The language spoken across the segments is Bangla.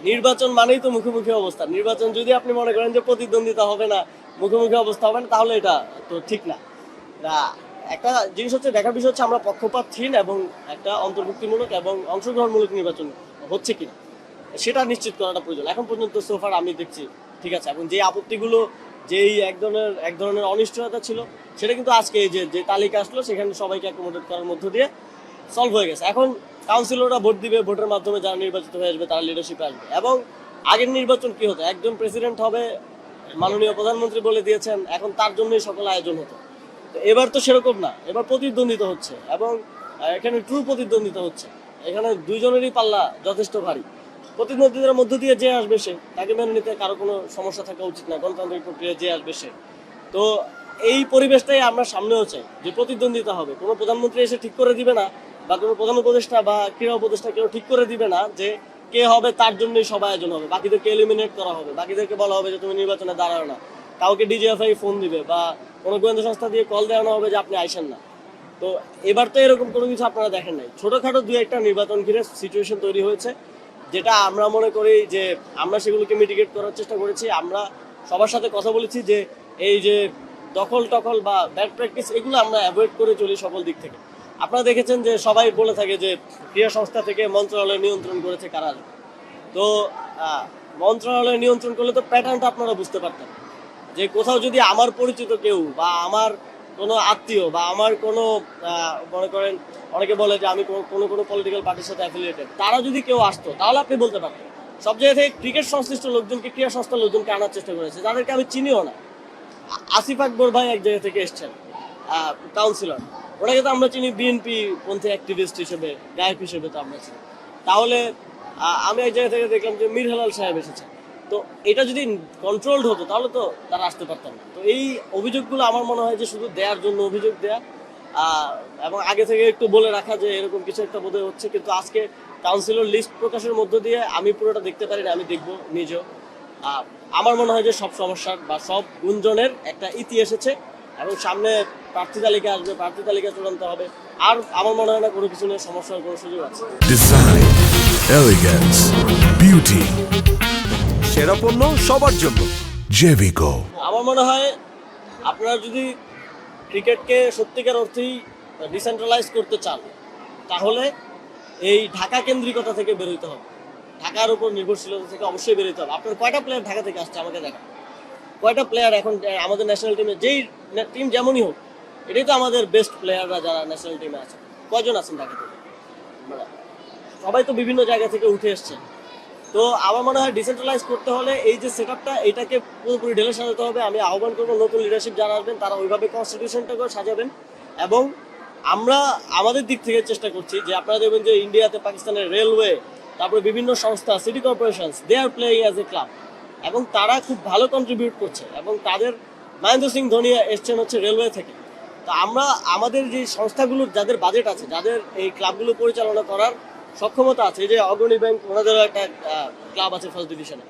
নির্বাচন মানেই তো মুখোমুখি অবস্থা। নির্বাচন যদি আপনি মনে করেন যে প্রতিদ্বন্দ্বিতা হবে না, মুখোমুখি অবস্থা হবে না, তাহলে এটা তো ঠিক না। একটা জিনিস হচ্ছে, দেখার বিষয় হচ্ছে আমরা পক্ষপাতহীন এবং একটা অন্তর্ভুক্তিমূলক এবং অংশগ্রহণমূলক নির্বাচন হচ্ছে কিনা সেটা নিশ্চিত করাটা প্রয়োজন। এখন পর্যন্ত সোফার আমি দেখছি ঠিক আছে, এবং যে আপত্তিগুলো, যেই এক ধরনের অনিশ্চয়তা ছিল, সেটা কিন্তু আজকে এই যে তালিকা আসলো সেখানে সবাইকে অ্যাকোমোডেট করার মধ্য দিয়ে সলভ হয়ে গেছে। এখন কাউন্সিলররা ভোট দিবে, ভোটের মাধ্যমে যারা নির্বাচিত হয়ে আসবে তারা লিডারশিপে আসবে। এবং আগের নির্বাচন কি হতো, একজন প্রেসিডেন্ট হবে, মাননীয় প্রধানমন্ত্রী বলে দিয়েছেন, এখন তার জন্যই সকল আয়োজন হতো। তো এবার তো সেরকম না, এবার প্রতিদ্বন্দ্বিতা হচ্ছে এবং এখানে ট্রু প্রতিদ্বন্দ্বিতা হচ্ছে। এখানে দুইজনেরই পাল্লা যথেষ্ট ভারী। প্রতিদ্বন্দ্বিতার মধ্য দিয়ে যে আসবে সে, তাকে মেনে নিতে কারো কোনো সমস্যা থাকা উচিত না। গণতান্ত্রিক প্রক্রিয়া যে আসবে সে। তো এই পরিবেশটাই আমরা সামনেও চাই, যে প্রতিদ্বন্দ্বিতা হবে। কোনো প্রধানমন্ত্রী এসে ঠিক করে দিবে না, বা কোনো প্রধান উপদেষ্টা বা ক্রীড়া উপদেষ্টা কেউ ঠিক করে দিবে না যে কে হবে তার জন্যই সব আয়োজন হবে, বাকিদেরকে এলিমিনেট করা হবে, বাকিদেরকে বলা হবে যে তুমি নির্বাচনে দাঁড়াও না। কাউকে ডিজিএফআই ফোন দিবে বা কোনো গোয়েন্দা সংস্থা দিয়ে কল দেওয়ানো হবে যে আপনি আইসেন না। তো এবার তো এরকম কোনো কিছু আপনারা দেখেন নাই। ছোটখাটো দুই একটা নির্বাচন ঘিরে সিচুয়েশন তৈরি হয়েছে, যেটা আমরা মনে করি যে আমরা সেগুলোকে মিটিগেট করার চেষ্টা করেছি। আমরা সবার সাথে কথা বলেছি যে এই যে দখল টখল বা ব্যাড প্র্যাকটিস, এগুলো আমরা অ্যাভয়েড করে চলি সকল দিক থেকে। আপনারা দেখেছেন যে সবাই বলে থাকে যে ক্রীড়া সংস্থা থেকে মন্ত্রণালয় নিয়ন্ত্রণ করেছে কারা। তো মন্ত্রণালয় নিয়ন্ত্রণ করলে তো প্যাটার্নটা আপনারা বুঝতে পারতেন, যে কোথাও যদি আমার পরিচিত কেউ বা আমার কোনো আত্মীয় বা আমার কোনো মনে করেন, অনেকে বলে যে আমি কোনো কোনো পলিটিক্যাল পার্টির সাথে অ্যাফিলিয়েটেড, তারা যদি কেউ আসতো তাহলে আপনি বলতে পারতেন। সব জায়গা থেকে ক্রিকেট সংশ্লিষ্ট লোকজনকে, ক্রীড়া সংস্থার লোকজনকে আনার চেষ্টা করেছে, যাদেরকে আমি চিনিও না। আসিফ আকবর ভাই এক জায়গা থেকে এসছেন, কাউন্সিলর, ওনাকে তো আমরা চিনি বিএনপি পন্থী অ্যাক্টিভিস্ট হিসেবে, গায়ক হিসেবে তো আমরা চিনি। তাহলে আমি এক জায়গা থেকে দেখলাম যে মীর হেলাল সাহেব এসেছেন। তো এটা যদি কন্ট্রোলড হতো তাহলে তো তারা আসতে পারতাম না। তো এই অভিযোগগুলো আমার মনে হয় যে শুধু দেওয়ার জন্য অভিযোগ দেয়া, এবং আগে থেকে একটু বলে রাখা যে এরকম কিছু একটা বোধহয় হচ্ছে। কিন্তু আজকে কাউন্সিলর লিস্ট প্রকাশের মধ্য দিয়ে আমি পুরোটা দেখতে পারি না, আমি দেখবো নিজেও। আমার মনে হয় যে সব সমস্যার বা সব গুঞ্জনের একটা ইতি এসেছে, এবং সামনে প্রার্থী তালিকা আসবে, প্রার্থী তালিকা চূড়ান্ত হবে। আর আমার মনে হয় না কোনো কিছু নিয়ে সমস্যার কোনো সুযোগ আছে। ডিজাইন, এলিগেন্স, বিউটি, সেরা পণ্য সবার জন্য জেভিকো। আমার মনে হয় আপনারা যদি ক্রিকেটকে সত্যিকার অর্থেই ডিসেন্ট্রালাইজ করতে চান, তাহলে এই ঢাকা কেন্দ্রিকতা থেকে বেরোতে হবে। ঢাকার উপর নির্ভরশীলতা থেকে অবশ্যই বেরোতে হবে। আপনার কয়টা প্লেয়ার ঢাকা থেকে আসছে আমাকে দেখা, কয়টা প্লেয়ার এখন আমাদের ন্যাশনাল টিমে, যেই টিম যেমনই হোক, এটাই তো আমাদের বেস্ট প্লেয়াররা যারা ন্যাশনাল টিমে আছে, কয়জন আছেন ঢাকা থেকে? মানে সবাই তো বিভিন্ন জায়গা থেকে উঠে এসছে। তো আমার মনে হয় ডিসেন্ট্রালাইজ করতে হলে এই যে সেট আপটা, এটাকে পুরোপুরি ঢেলে সাজাতে হবে। আমি আহ্বান করবো নতুন লিডারশিপ যারা আসবেন তারা ওইভাবে কনস্টিটিউশনটাকেও সাজাবেন। এবং আমরা আমাদের দিক থেকে চেষ্টা করছি যে আপনারা দেখবেন যে ইন্ডিয়াতে, পাকিস্তানের রেলওয়ে, তারপরে বিভিন্ন সংস্থা, city corporations, they are playing as a club, এবং তারা খুব ভালো কন্ট্রিবিউট করছে। এবং তাদের মহেন্দ্র সিং ধোনি এসছেন হচ্ছে রেলওয়ে থেকে। তো আমরা আমাদের যে সংস্থাগুলোর যাদের বাজেট আছে, যাদের এই ক্লাবগুলো পরিচালনা করার সক্ষমতা আছে, এই যে অগ্রণী ব্যাংক, ওনাদেরও একটা ক্লাব আছে ফার্স্ট ডিভিশনে।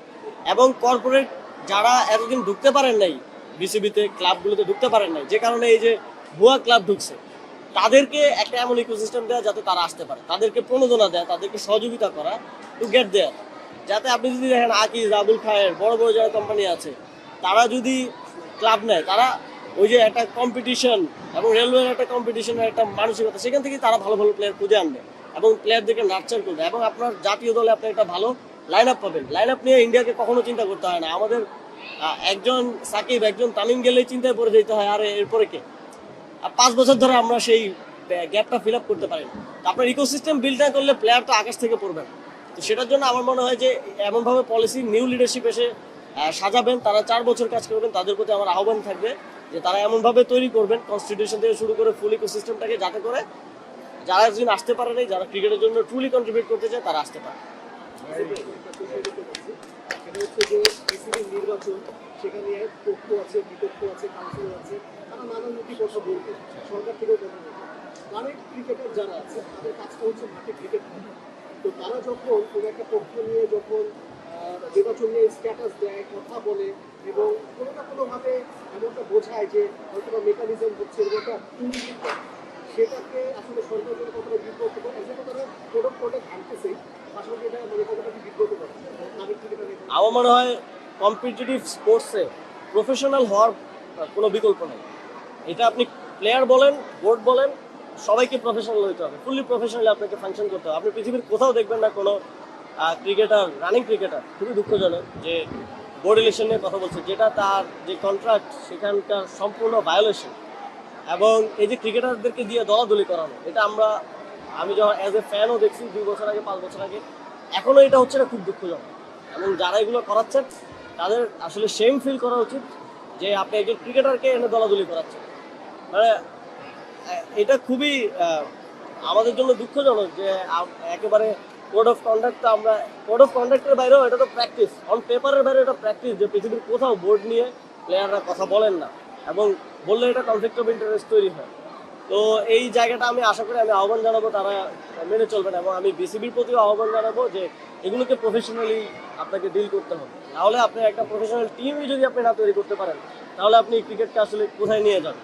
এবং কর্পোরেট যারা এতদিন ঢুকতে পারেন নাই বিসিবিতে, ক্লাবগুলোতে ঢুকতে পারেন নাই, যে কারণে এই যে ভুয়া ক্লাব ঢুকছে, তাদেরকে একটা এমন ইকোসিস্টেম দেওয়া যাতে তারা আসতে পারে, তাদেরকে প্রণোদনা দেয়, তাদেরকে সহযোগিতা করা টু গেট দেয়ার। যাতে আপনি যদি দেখেন আকিজ, আবুল খায়ের, বড় বড় যারা কোম্পানি আছে, তারা যদি ক্লাব নেয়, তারা ওই যে একটা কম্পিটিশন এবং রেলওয়ের একটা কম্পিটিশনের একটা মানসিকতা, সেখান থেকে তারা ভালো ভালো প্লেয়ার খুঁজে আনবে এবং প্লেয়ারদেরকে নার্চার করবে। এবং আপনার জাতীয় দলে আপনি একটা ভালো লাইন আপ পাবেন। লাইন আপ নিয়ে ইন্ডিয়াকে কখনো চিন্তা করতে হয় না। আমাদের একজন সাকিব, একজন তামিম গেলেই চিন্তায় পড়ে যেতে হয়, আরে এরপরে কে? আর 5 বছর ধরে আমরা সেই গ্যাপটা ফিল আপ করতে পারি না। তো আপনার ইকোসিস্টেম বিল্ড না করলে প্লেয়ার তো আকাশ থেকে পড়বে না। তো সেটার জন্য আমার মনে হয় যে এমনভাবে পলিসি, নিউ লিডারশিপ এসে সাজাবেন, তারা 4 বছর কাজ করবেন, তাদের প্রতি আমার আহ্বান থাকবে যে তারা এমনভাবে তৈরি করবেন কনস্টিটিউশন থেকে শুরু করে ফুল ইকোসিস্টেমটাকে, যাতে করে যারা একদিন আসতে পারে নাই, যারা ক্রিকেটের জন্য ট্রুলি কন্ট্রিবিউট করতে চায়, তারা আসতে পারে। নির্বাচন, সেখানে পক্ষ আছে, বিপক্ষ আছে, কাউন্সিলর আছে, তারা নানামুখী কথা বলবে, সরকার থেকেও কথা বলবে। অনেক ক্রিকেটার যারা আছে তাদের কাজটা হচ্ছে মাঠে ক্রিকেট খেলা। তো তারা যখন কোনো একটা পক্ষ নিয়ে যখন নির্বাচন নিয়ে স্ট্যাটাস দেয়, কথা বলে, এবং কোনো না কোনোভাবে এমনটা বোঝায় যে হয়তো বা মেকানিজম হচ্ছে, এরকম একটা ইঙ্গিত দেয়, সেটাকে আসলে সরকার জন্য কতটা বিব্রত করে, একজন তারা প্রোডাক্ট আনতেছেই, পাশাপাশি এটা মানে কতটা বিব্রত করে তাদের আমার মনে হয় কম্পিটিটিভ স্পোর্টসে প্রফেশনাল হওয়ার কোনো বিকল্প নেই। এটা আপনি প্লেয়ার বলেন, বোর্ড বলেন, সবাইকে প্রফেশনাল হতে হবে, ফুললি প্রফেশনালি আপনাকে ফাংশন করতে হবে। আপনি পৃথিবীর কোথাও দেখবেন না কোনো ক্রিকেটার, রানিং ক্রিকেটার, খুবই দুঃখজনক যে বোর্ড ইলেকশন নিয়ে কথা বলছে, যেটা তার যে কন্ট্রাক্ট সেখানকার সম্পূর্ণ ভায়োলেশন। এবং এই যে ক্রিকেটারদেরকে দিয়ে দলাদলি করানো, এটা আমি যখন অ্যাজ এ ফ্যানও দেখছি 2 বছর আগে, 5 বছর আগে, এখনও এটা হচ্ছে না, খুব দুঃখজনক। এবং যারা এগুলো করাচ্ছেন তাদের আসলে শেম ফিল করা উচিত যে আপনি একজন ক্রিকেটারকে এনে দলাদলি করাচ্ছেন। মানে এটা খুবই আমাদের জন্য দুঃখজনক যে একেবারে কোড অফ কন্ডাক্টের বাইরেও এটা তো প্র্যাকটিস, অন পেপারের বাইরে এটা প্র্যাকটিস, যে পৃথিবীর কোথাও বোর্ড নিয়ে প্লেয়াররা কথা বলেন না, এবং বললে এটা কনফ্লিক্ট অফ ইন্টারেস্ট তৈরি হয়। তো এই জায়গাটা আমি আশা করি, আমি আহ্বান জানাবো তারা মেনে চলবেন, এবং আমি বিসিবির প্রতিও আহ্বান জানাবো যে এগুলোকে প্রফেশনালি আপনাকে ডিল করতে হবে। নাহলে আপনি একটা প্রফেশনাল টিমই যদি আপনি না তৈরি করতে পারেন, তাহলে আপনি ক্রিকেটটা আসলে কোথায় নিয়ে যাবেন?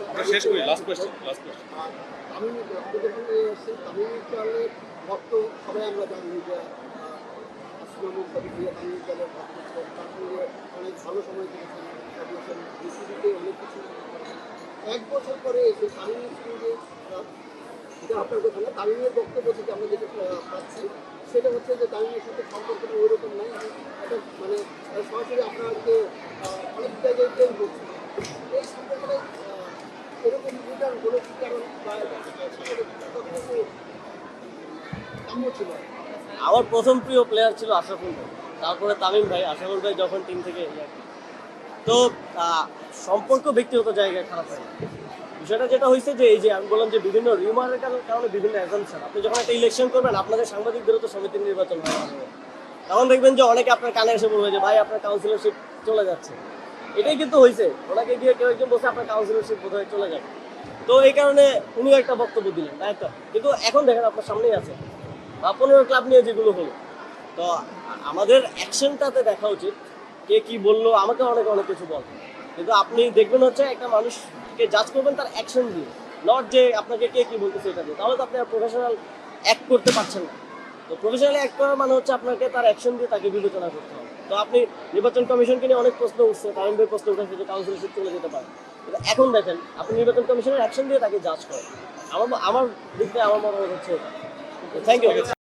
আমরা শেষ করি, লাস্ট কোয়েশ্চেন। তামিম ইকবালের ভক্ত সবাই আমরা জানি যে আসলামুল কবির তামিম ইকবালের ভক্ত ছিলেন, তার সঙ্গে অনেক ভালো সময় কেটেছেন, বিসিবিতে অনেক কিছু। 1 বছর পরে এসে তামিমের সঙ্গে, এটা আপনার কথা না, তামিমের বক্তব্য থেকে আমরা যেটা পাচ্ছি সেটা হচ্ছে যে তামিমের সাথে সম্পর্কটা ওই রকম নাই, এটা মানে সরাসরি আপনাকে অনেক জায়গায় প্রেম করছে। এই সম্পর্কটা এরকম বোঝার কোনো কারণ বা কাম্য ছিল? আমার প্রথম প্রিয় প্লেয়ার ছিল আশরাফুল ভাই, তারপরে তামিম ভাই। আশরাফুল ভাই যখন টিম থেকে তো সম্পর্ক ব্যক্তিগত জায়গায় খারাপ হয়। বিষয়টা যেটা হয়েছে যে এই যে আমি বললাম যে বিভিন্ন রিউমারের কারণে বিভিন্ন অ্যাজাম্পশন, আপনি যখন একটা ইলেকশন করবেন, আপনাদের সাংবাদিকদেরও তো সমিতির নির্বাচন হয়, তখন দেখবেন যে অনেকে আপনার কানে এসে বলবে যে ভাই আপনার কাউন্সিলরশিপ চলে যাচ্ছে। এটাই কিন্তু হয়েছে, ওনাকে গিয়ে কেউ একজন বসে আপনার কাউন্সিলরশিপ বোধহয় চলে যাবে। তো এই কারণে উনিও একটা বক্তব্য দিলেন, তাই একটা। কিন্তু এখন দেখেন আপনার সামনেই আছে বা 15 ক্লাব নিয়ে যেগুলো হলো, তো আমাদের অ্যাকশনটাতে দেখা উচিত কে কি বললো। আমাকে অনেক কিছু বল, কিন্তু আপনি দেখবেন হচ্ছে একটা মানুষকে জাজ করবেন তার অ্যাকশন দিয়ে, নট যে আপনাকে কে কি বলতেছে এটা দিয়ে। তাহলে তো আপনি প্রফেশনাল অ্যাক্ট করতে পারছেন না। তো প্রফেশনালি অ্যাক্ট করার মানে হচ্ছে আপনাকে তার অ্যাকশন দিয়ে তাকে বিবেচনা করতে হবে। তো আপনি নির্বাচন কমিশনকে নিয়ে অনেক প্রশ্ন উঠছে, তামিম ভাই প্রশ্ন উঠেছে যে কাউন্সিলরশিপ চলে যেতে পারে, কিন্তু এখন দেখেন আপনি নির্বাচন কমিশনের অ্যাকশন দিয়ে তাকে জাজ করেন। আমার দিক থেকে আমার মনে হচ্ছে। Thank you.